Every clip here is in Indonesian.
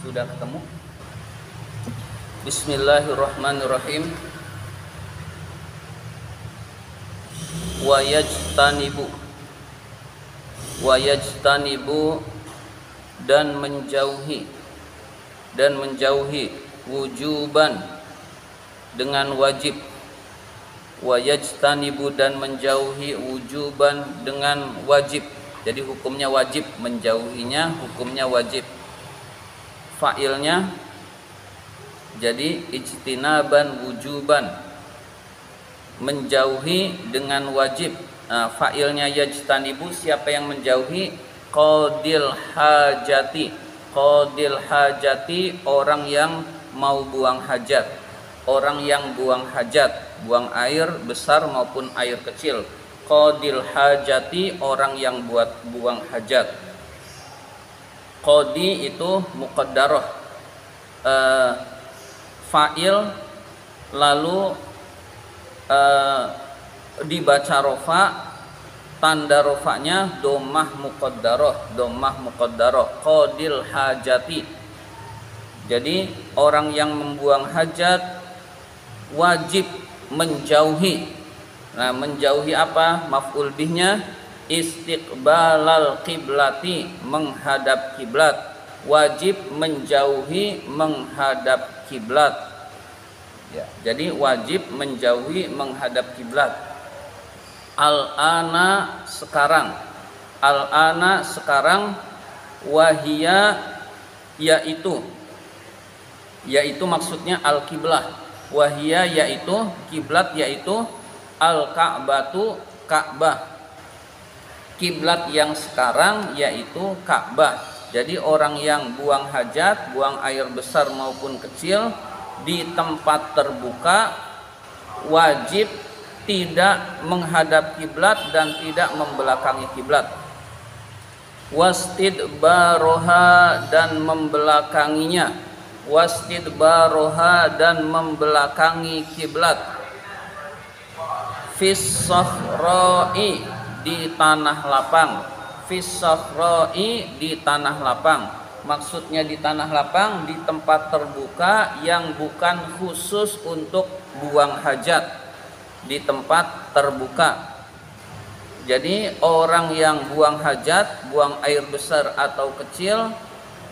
Sudah ketemu? Bismillahirrahmanirrahim. Wayajtanibu dan menjauhi wujuban dengan wajib. Wayajtanibu dan menjauhi wujuban dengan wajib. Jadi hukumnya wajib, menjauhinya hukumnya wajib. Fa'ilnya jadi ijtinaban wujuban, menjauhi dengan wajib. Nah, fa'ilnya yajtanibu, siapa yang menjauhi? Qadil hajati, orang yang mau buang hajat, orang yang buang hajat, buang air besar maupun air kecil. Qadil hajati, orang yang buang hajat. Qadi itu muqaddarah, fa'il, lalu dibaca rofa, tanda rofanya dhammah muqaddarah, qadil hajati. Jadi orang yang membuang hajat wajib menjauhi. Nah, menjauhi apa? Maf'ul bihnya istiqbalal qiblati, menghadap kiblat. Wajib menjauhi menghadap kiblat. Ya, jadi wajib menjauhi menghadap kiblat. Al-ana sekarang, wahia yaitu maksudnya al-qiblah. Wahia yaitu kiblat, yaitu al-ka'batu, Ka'bah. Kiblat yang sekarang yaitu Ka'bah. Jadi orang yang buang hajat, buang air besar maupun kecil di tempat terbuka wajib tidak menghadap kiblat dan tidak membelakangi kiblat. Wastidbaroha dan membelakanginya. Wastidbaroha dan membelakangi kiblat. Fis-sakhra'i, di tanah lapang. Fis-sakhra'i, di tanah lapang. Maksudnya di tanah lapang, di tempat terbuka yang bukan khusus untuk buang hajat, di tempat terbuka. Jadi orang yang buang hajat, buang air besar atau kecil,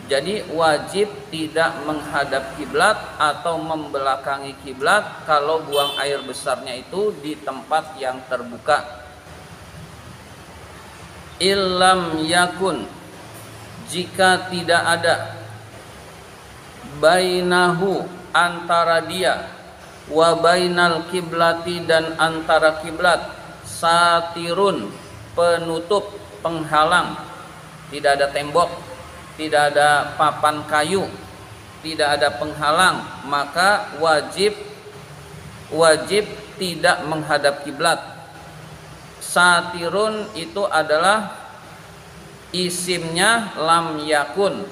jadi wajib tidak menghadap kiblat atau membelakangi kiblat kalau buang air besarnya itu di tempat yang terbuka. Illam yakun, jika tidak ada, bainahu, antara dia, wa bainal kiblati, dan antara kiblat, satirun, penutup, penghalang. Tidak ada tembok, tidak ada papan kayu, tidak ada penghalang, maka wajib tidak menghadap kiblat. Satirun itu adalah isimnya lam yakun.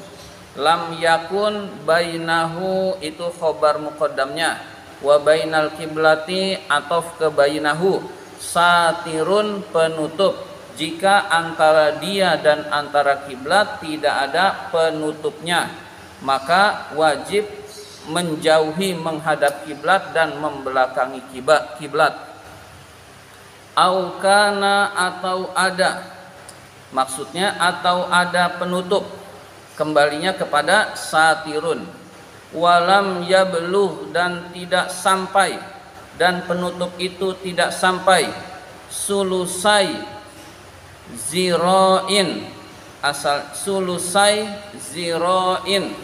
Lam yakun bainahu itu khobar muqaddamnya, wa bainal kiblati atof ke bainahu. Satirun, penutup. Jika antara dia dan antara kiblat tidak ada penutupnya, maka wajib menjauhi menghadap kiblat dan membelakangi kiblat. Aukana, atau ada, maksudnya atau ada penutup, kembalinya kepada satirun. Walam yabluh, dan tidak sampai, dan penutup itu tidak sampai, sulusai ziroin, asal sulusai ziroin,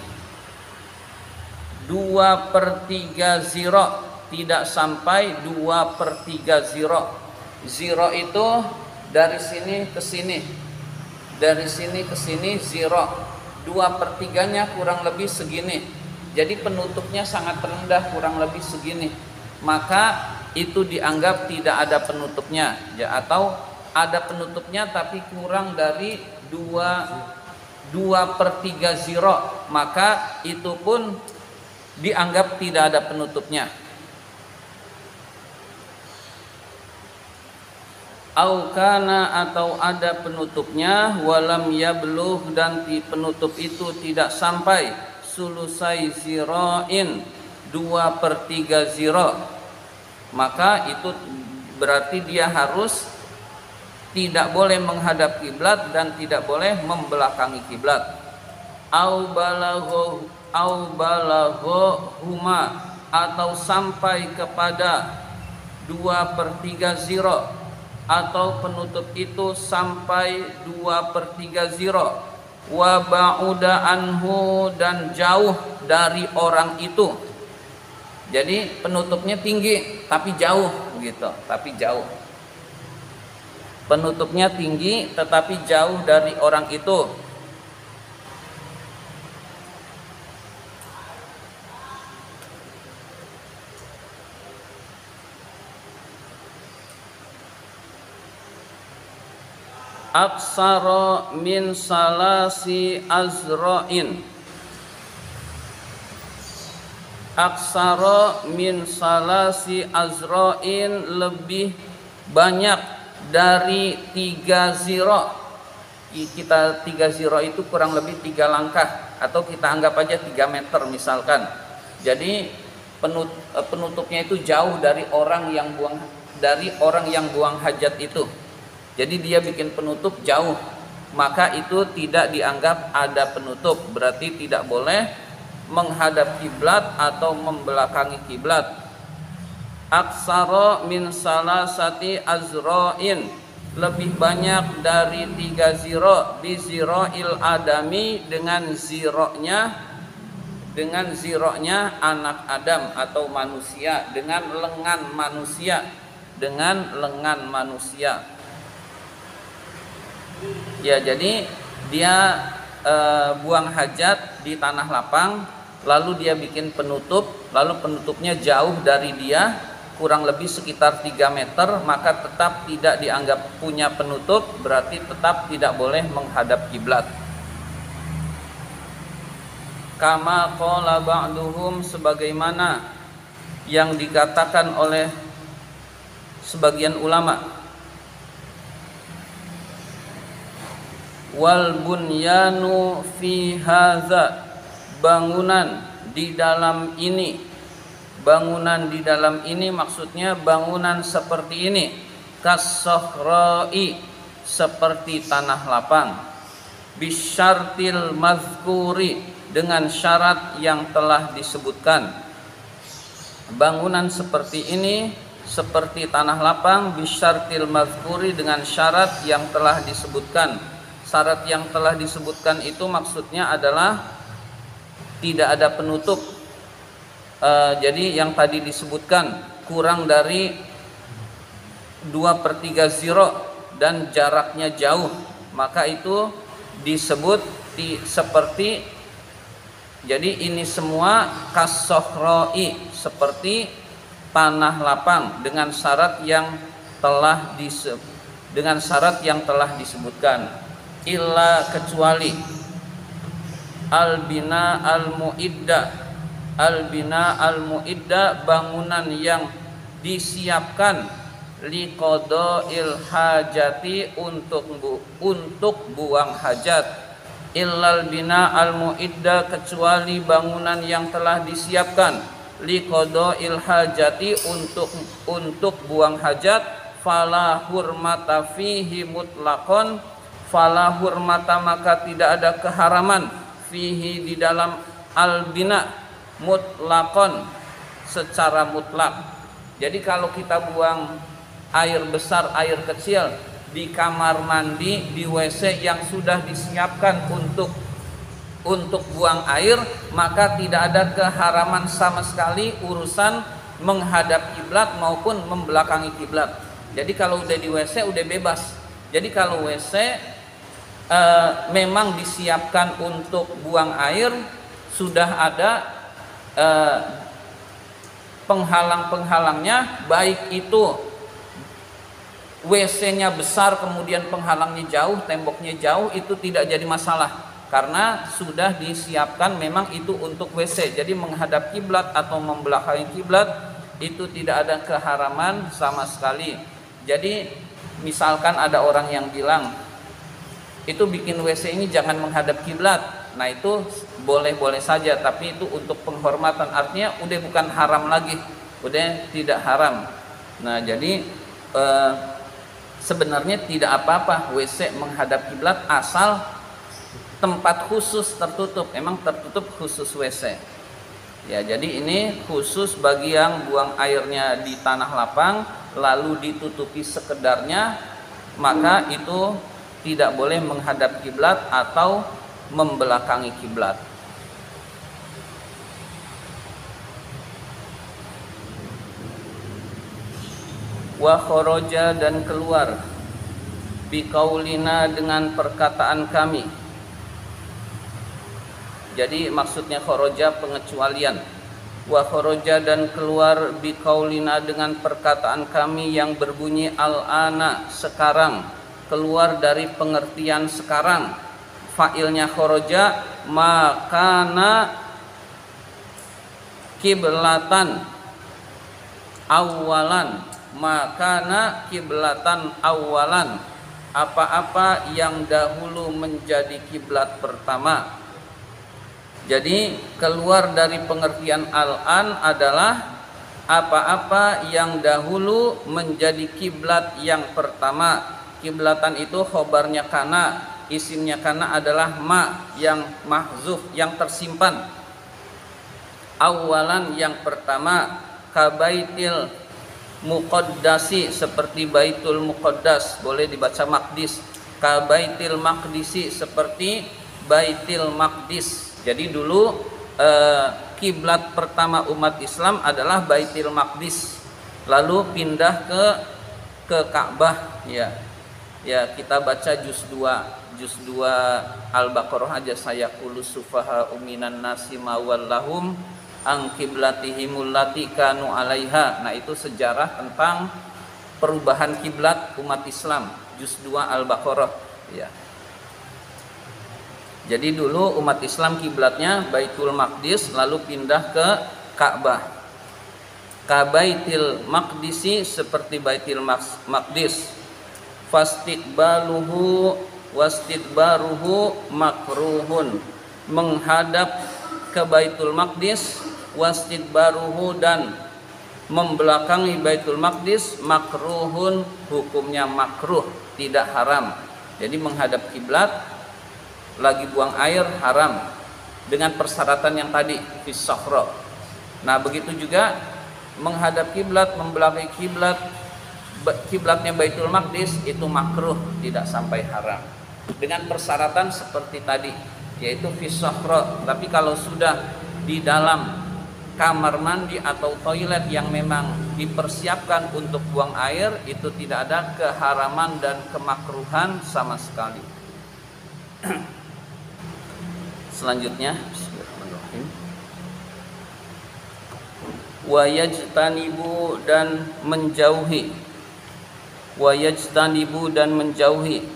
2/3 ziro, tidak sampai 2/3 ziro. Ziro itu dari sini ke sini, dari sini ke sini, ziro 2/3 kurang lebih segini. Jadi penutupnya sangat rendah, kurang lebih segini, maka itu dianggap tidak ada penutupnya, ya, atau ada penutupnya tapi kurang dari 2/3 ziro, maka itu pun dianggap tidak ada penutupnya. Aukana, atau ada penutupnya, walam yablugh, dan penutup itu tidak sampai, sulusai zira'in, 2/3 zira', maka itu berarti dia harus tidak boleh menghadap kiblat dan tidak boleh membelakangi kiblat. Au balaghohuma, atau sampai kepada 2/3 zira', atau penutup itu sampai 2/3 zira'. Wa ba'uda anhu, dan jauh dari orang itu. Jadi penutupnya tinggi tapi jauh gitu, tapi jauh. Penutupnya tinggi tetapi jauh dari orang itu. Aksara min salasi azra'in, aksara min salasi azra'in, lebih banyak dari 3 zira'. Kita 3 zira' itu kurang lebih 3 langkah, atau kita anggap aja 3 meter misalkan. Jadi penutupnya itu jauh dari orang yang buang hajat itu. Jadi dia bikin penutup jauh, maka itu tidak dianggap ada penutup, berarti tidak boleh menghadap kiblat atau membelakangi kiblat. Aksara min salasati azra'in, lebih banyak dari 3 zira', bi zira'il adami, dengan zira'nya anak Adam atau manusia, dengan lengan manusia. Ya, jadi dia buang hajat di tanah lapang, lalu dia bikin penutup, lalu penutupnya jauh dari dia, kurang lebih sekitar 3 meter, maka tetap tidak dianggap punya penutup, berarti tetap tidak boleh menghadap kiblat. Kama qala ba'duhum, sebagaimana yang dikatakan oleh sebagian ulama. Wal bunyanu fi hadza, bangunan di dalam ini maksudnya bangunan seperti ini, kas-sakhra'i, seperti tanah lapang, bisyartil mazkuri, dengan syarat yang telah disebutkan. Bangunan seperti ini seperti tanah lapang, bisyartil mazkuri, dengan syarat yang telah disebutkan. Syarat yang telah disebutkan itu maksudnya adalah tidak ada penutup. Jadi yang tadi disebutkan kurang dari 2/3 zira' dan jaraknya jauh, maka itu disebut seperti. Jadi ini semua kas-sakhra'i, seperti tanah lapang, dengan syarat yang telah disebutkan. Illa, kecuali albina al-mu'idda, bangunan yang disiapkan, liqada'il hajati, untuk buang hajat. Illal bina al-mu'idda, kecuali bangunan yang telah disiapkan, liqada'il hajati, untuk buang hajat. Fala hurmata fihi mutlaqan, fala hurmata, maka tidak ada keharaman, fihi, di dalam albina, mutlaqan, secara mutlak. Jadi kalau kita buang air besar, air kecil di kamar mandi, di WC yang sudah disiapkan untuk buang air, maka tidak ada keharaman sama sekali urusan menghadap kiblat maupun membelakangi kiblat. Jadi kalau udah di WC udah bebas. Jadi kalau WC memang disiapkan untuk buang air, sudah ada penghalang-penghalangnya, baik itu WC-nya besar kemudian penghalangnya jauh, temboknya jauh, itu tidak jadi masalah karena sudah disiapkan memang itu untuk WC. Jadi menghadap kiblat atau membelakangi kiblat itu tidak ada keharaman sama sekali. Jadi misalkan ada orang yang bilang itu bikin WC ini jangan menghadap kiblat. Nah itu boleh-boleh saja, tapi itu untuk penghormatan, artinya udah bukan haram lagi, udah tidak haram. Nah jadi sebenarnya tidak apa-apa WC menghadap kiblat asal tempat khusus tertutup, emang tertutup khusus WC. Ya, jadi ini khusus bagi yang buang airnya di tanah lapang lalu ditutupi sekedarnya, maka itu tidak boleh menghadap kiblat atau membelakangi kiblat. Wa kharaja dan keluar biqaulina dengan perkataan kami. Jadi maksudnya kharaja pengecualian. Wa kharaja dan keluar biqaulina dengan perkataan kami yang berbunyi al-ana sekarang, keluar dari pengertian sekarang. Fa'ilnya kharaja makana kiblatan awalan, makana kiblatan awalan, apa-apa yang dahulu menjadi kiblat pertama. Jadi keluar dari pengertian al-an adalah apa-apa yang dahulu menjadi kiblat yang pertama. Kiblatan itu khobarnya kana, isimnya kana adalah ma yang mahzuf, yang tersimpan. Awalan yang pertama, kabaitil muqaddasi, seperti baitul muqaddas, boleh dibaca maqdis. Kabaitil maqdisi, seperti baitil maqdis. Jadi dulu kiblat pertama umat Islam adalah Baitul Maqdis, lalu pindah ke Ka'bah. Ya kita baca juz 2 Al-Baqarah aja, saya qulu sufaha minan nasi mawallahum an qiblatihimul lati kanu 'alaiha. Nah itu sejarah tentang perubahan kiblat umat Islam, juz 2 Al-Baqarah ya. Jadi dulu umat Islam kiblatnya Baitul Maqdis lalu pindah ke Ka'bah. Kabaitil Maqdisi, seperti Baitul Maqdis. Fastiqbaluhu wastidbaruhu makruhun, menghadap ke Baitul Maqdis, wastidbaruhu dan membelakangi Baitul Maqdis, makruhun, hukumnya makruh, tidak haram. Jadi menghadap kiblat lagi buang air haram dengan persyaratan yang tadi fis safra. Nah begitu juga menghadap kiblat, membelakangi kiblat, kiblatnya Baitul Maqdis itu makruh, tidak sampai haram dengan persyaratan seperti tadi, yaitu fis safra. Tapi kalau sudah di dalam kamar mandi atau toilet yang memang dipersiapkan untuk buang air, itu tidak ada keharaman dan kemakruhan sama sekali. Selanjutnya, bismillahirrahmanirrahim. Wa yajtanibu dan menjauhi, wa yajtanibu dan menjauhi,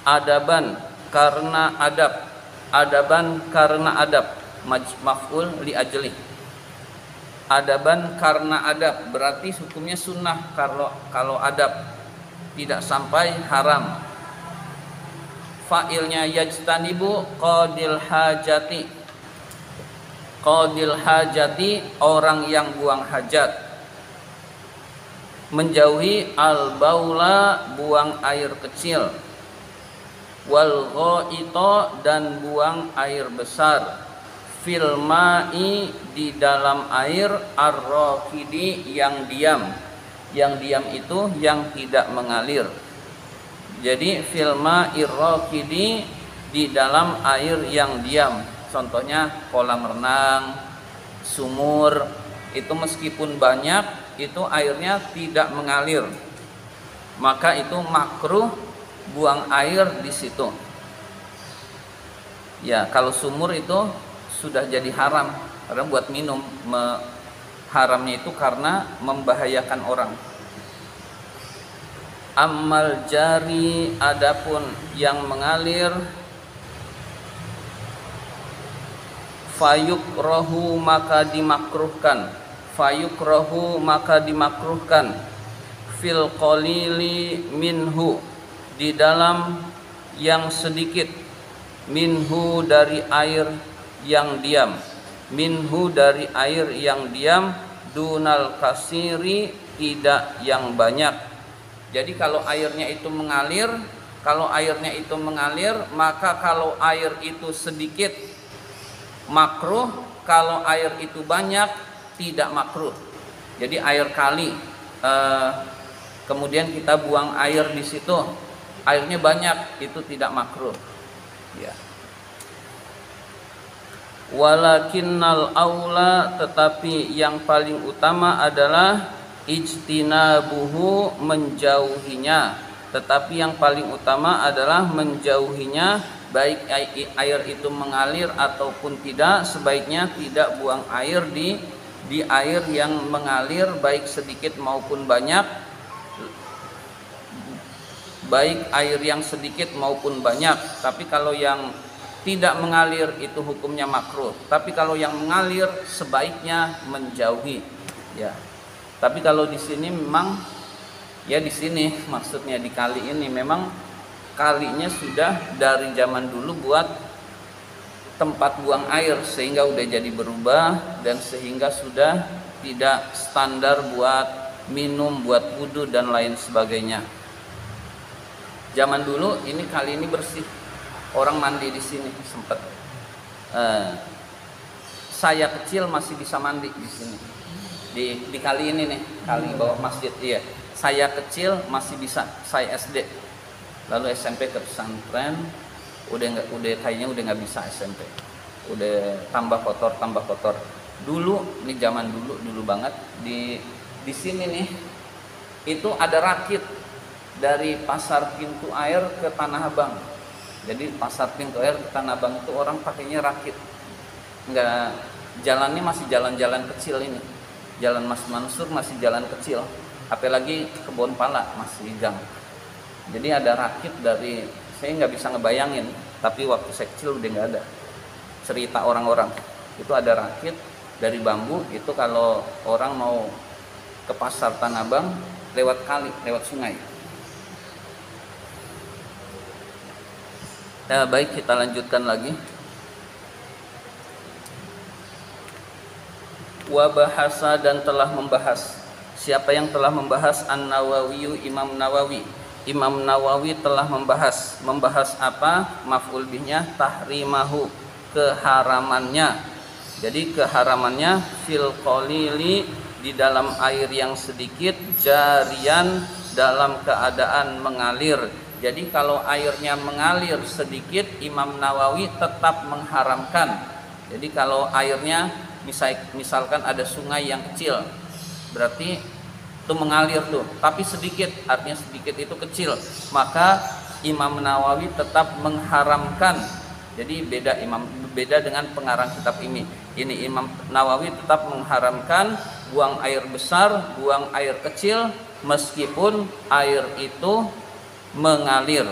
adaban karena adab, adaban karena adab, maf'ul li ajli. Adaban karena adab berarti hukumnya sunnah kalau adab, tidak sampai haram. Fa'ilnya yajtanibu qadil hajati, qadil hajati orang yang buang hajat. Menjauhi al-baula buang air kecil, wal ghaita dan buang air besar, fil ma'i di dalam air, ar-raqidi yang diam. Yang diam itu yang tidak mengalir. Jadi filma irraqidi di dalam air yang diam. Contohnya kolam renang, sumur, itu meskipun banyak itu airnya tidak mengalir, maka itu makruh buang air di situ. Ya, kalau sumur itu sudah jadi haram karena buat minum. Haramnya itu karena membahayakan orang. Ammal jari, adapun yang mengalir, fayukrahu maka dimakruhkan, fayukrahu maka dimakruhkan, fil qalili minhu di dalam yang sedikit, minhu dari air yang diam, minhu dari air yang diam, dunal kasiri tidak yang banyak. Jadi kalau airnya itu mengalir, maka kalau air itu sedikit makruh, kalau air itu banyak tidak makruh. Jadi air kali, kemudian kita buang air di situ, airnya banyak, itu tidak makruh. Ya. Walakinnal aula, tetapi yang paling utama adalah ijtinabuhu, menjauhinya. Tetapi yang paling utama adalah menjauhinya, baik air itu mengalir ataupun tidak, sebaiknya tidak buang air di air yang mengalir, baik sedikit maupun banyak, baik air yang sedikit maupun banyak. Tapi kalau yang tidak mengalir itu hukumnya makruh. Tapi kalau yang mengalir sebaiknya menjauhi. Ya. Tapi kalau di sini memang, ya di sini maksudnya di kali ini memang kalinya sudah dari zaman dulu buat tempat buang air, sehingga udah jadi berubah dan sehingga sudah tidak standar buat minum, buat wudu dan lain sebagainya. Zaman dulu ini kali ini bersih, orang mandi di sini sempat. Saya kecil masih bisa mandi di sini. Di kali ini nih, kali bawah masjid. Iya. Saya kecil masih bisa, saya SD. Lalu SMP ke pesantren, udah kayaknya udah nggak bisa SMP. Udah tambah kotor. Dulu, nih zaman dulu banget di sini nih, itu ada rakit dari pasar pintu air ke Tanah Abang. Jadi pasar pintu air ke Tanah Abang itu orang pakainya rakit. Enggak, jalannya masih jalan-jalan kecil ini. Jalan Mas Mansur masih jalan kecil. Apalagi Kebon Pala masih gang. Jadi ada rakit dari, saya nggak bisa ngebayangin, tapi waktu saya kecil udah nggak ada. Cerita orang-orang itu ada rakit dari bambu, itu kalau orang mau ke pasar Tanah Abang lewat kali, lewat sungai. Baik, kita lanjutkan lagi. Wa bahasa, dan telah membahas. Siapa yang telah membahas? An-Nawawi, Imam Nawawi. Imam Nawawi telah membahas. Membahas apa? Maf'ul bihnya tahrimahu, keharamannya. Jadi keharamannya fil qalili, di dalam air yang sedikit, jarian, dalam keadaan mengalir. Jadi kalau airnya mengalir sedikit, Imam Nawawi tetap mengharamkan. Jadi kalau airnya misalkan ada sungai yang kecil, berarti itu mengalir tuh, tapi sedikit, artinya sedikit itu kecil, maka Imam Nawawi tetap mengharamkan. Jadi beda dengan pengarang kitab ini. Ini Imam Nawawi tetap mengharamkan buang air besar, buang air kecil, meskipun air itu mengalir.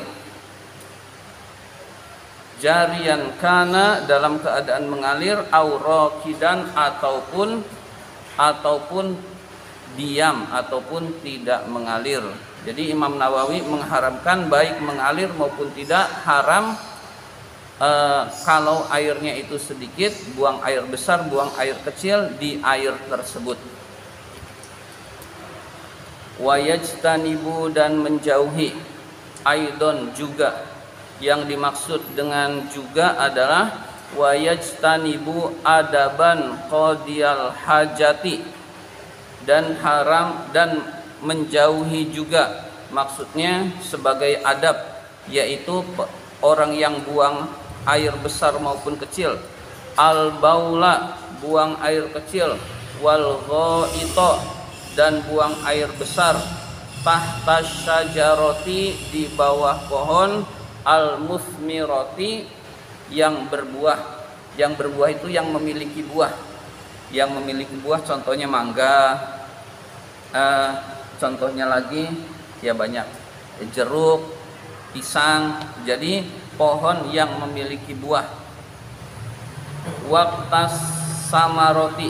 Jarian kana, dalam keadaan mengalir, aurakidan, ataupun diam, ataupun tidak mengalir. Jadi Imam Nawawi mengharamkan baik mengalir maupun tidak, haram kalau airnya itu sedikit, buang air besar, buang air kecil di air tersebut. Wa yajtanibu, dan menjauhi. Aidon, juga, yang dimaksud dengan juga adalah wa yajtanibu adaban qadiyal hajati, dan haram, dan menjauhi juga, maksudnya sebagai adab, yaitu orang yang buang air besar maupun kecil, al baula, buang air kecil, wal ghaita, dan buang air besar, tahta syajarati, di bawah pohon, al musmirati, yang berbuah. Yang berbuah itu yang memiliki buah. Yang memiliki buah contohnya mangga, contohnya lagi ya banyak, jeruk, pisang. Jadi pohon yang memiliki buah. Waqtas samaroti,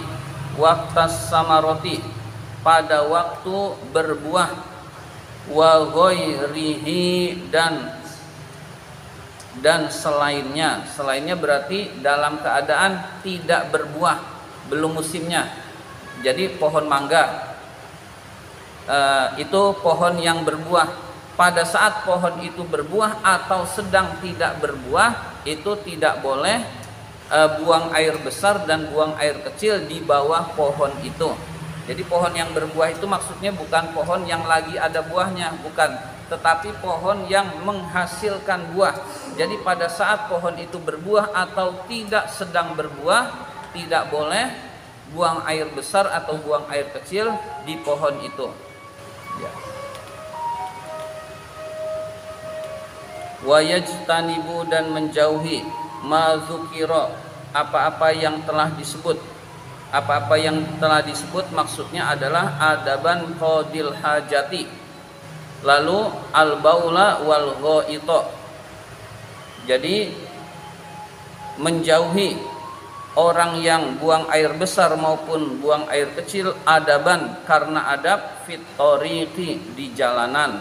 pada waktu berbuah. Wa ghairihi, dan dan selainnya berarti dalam keadaan tidak berbuah, belum musimnya. Jadi pohon mangga itu pohon yang berbuah. Pada saat pohon itu berbuah atau sedang tidak berbuah, itu tidak boleh buang air besar dan buang air kecil di bawah pohon itu. Jadi pohon yang berbuah itu maksudnya bukan pohon yang lagi ada buahnya, bukan, tetapi pohon yang menghasilkan buah. Jadi pada saat pohon itu berbuah atau tidak sedang berbuah, tidak boleh buang air besar atau buang air kecil di pohon itu. Ya. Wa yajtanibu, dan menjauhi mazukiro, apa-apa yang telah disebut. Apa-apa yang telah disebut maksudnya adalah adaban qadil hajati, lalu al baula wal ghaito. Jadi menjauhi orang yang buang air besar maupun buang air kecil, adaban karena adab, fit tariqi, di jalanan,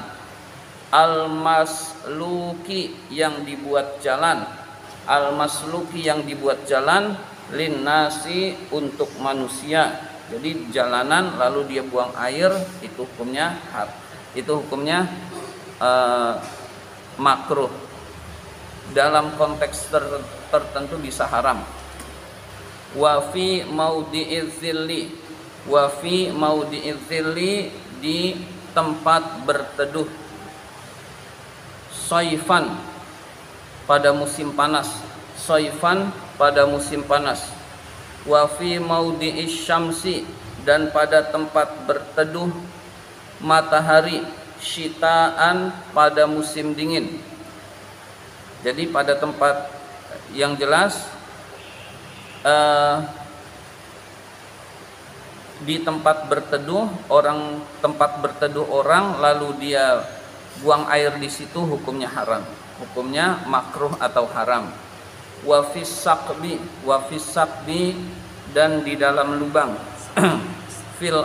al-masluki, yang dibuat jalan, al-masluki, yang dibuat jalan, linnasi, untuk manusia. Jadi jalanan lalu dia buang air, itu hukumnya makruh. Dalam konteks tertentu bisa haram. Wa fi maudi'iz zilli, wa fi maudi'iz zilli, di tempat berteduh, soifan, pada musim panas, soifan, pada musim panas, wa fi maudi'ish syamsi, dan pada tempat berteduh matahari, syitaan, pada musim dingin. Jadi pada tempat yang jelas di tempat berteduh orang lalu dia buang air di situ, hukumnya haram, hukumnya makruh atau haram. Wa fis saqbi, dan di dalam lubang, fil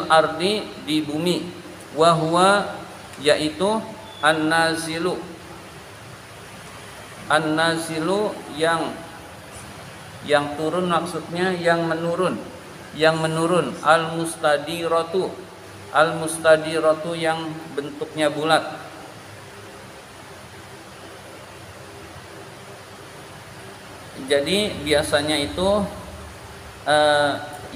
ardi, di bumi, wa huwa, yaitu an-nazilu, yang turun, maksudnya yang menurun, al-mustadiratu, yang bentuknya bulat. Jadi biasanya itu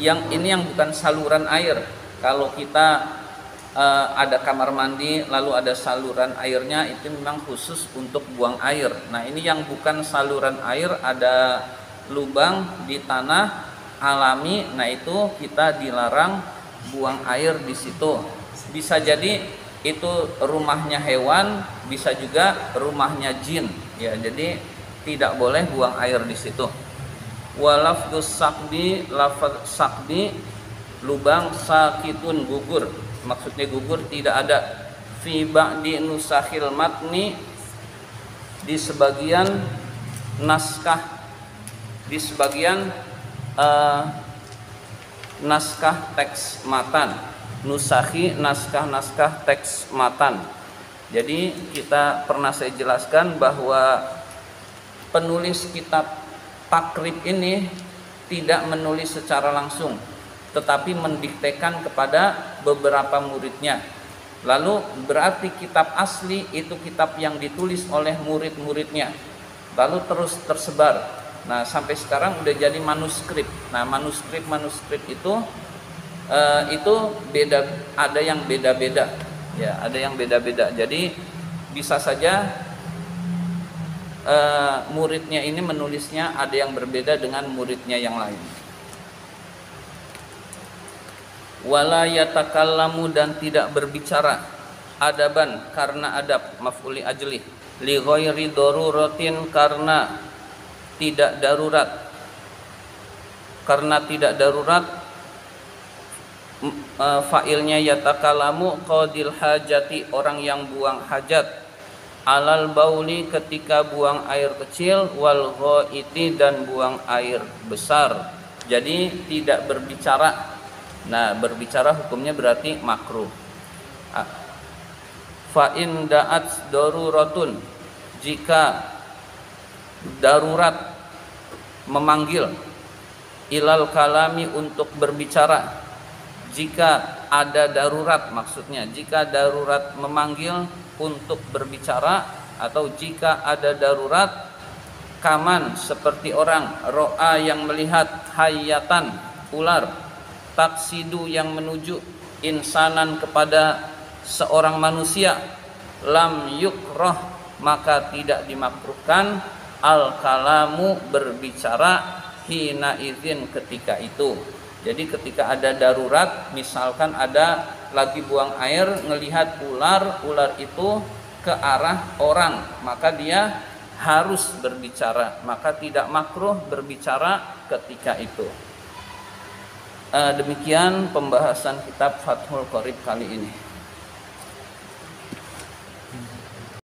yang ini yang bukan saluran air. Kalau kita ada kamar mandi lalu ada saluran airnya, itu memang khusus untuk buang air. Nah ini yang bukan saluran air, ada lubang di tanah alami, nah itu kita dilarang buang air di situ. Bisa jadi itu rumahnya hewan, bisa juga rumahnya jin, ya. Jadi tidak boleh buang air di situ. Walafdus sakdi, lafaz sakdi, lubang, sakitun, gugur, maksudnya gugur, tidak ada. Fi ba'di nusakhil matni, di sebagian naskah, di sebagian naskah teks matan. Nusakhi, naskah teks matan. Jadi kita pernah saya jelaskan bahwa penulis kitab takrib ini tidak menulis secara langsung, tetapi mendiktekan kepada beberapa muridnya. Lalu berarti kitab asli itu kitab yang ditulis oleh murid-muridnya, lalu terus tersebar. Nah sampai sekarang udah jadi manuskrip. Nah manuskrip itu beda, ada yang beda-beda, ya, ada yang beda-beda. Jadi bisa saja muridnya ini menulisnya ada yang berbeda dengan muridnya yang lain. Wala yatakallamu, dan tidak berbicara, adaban karena adab, maf'uli ajli, li ghairi daruratin, karena tidak darurat, fa'ilnya yatakalamu, qadil hajati, orang yang buang hajat, alal bauli, ketika buang air kecil, wal ghaiti, dan buang air besar. Jadi tidak berbicara. Nah berbicara hukumnya berarti makruh. Fa in da'at daruratun, jika darurat memanggil, ilal kalami, untuk berbicara. Jika ada darurat, maksudnya jika darurat memanggil untuk berbicara, atau jika ada darurat, kaman, seperti orang, ro'a, yang melihat, hayatan, ular, taksidu, yang menuju, insanan, kepada seorang manusia, lam yukroh, maka tidak dimakruhkan, al kalamu, berbicara, hina izin, ketika itu. Jadi ketika ada darurat, misalkan ada lagi buang air, ngelihat ular itu ke arah orang, maka dia harus berbicara, maka tidak makruh berbicara ketika itu. Demikian pembahasan kitab Fathul Qorib kali ini.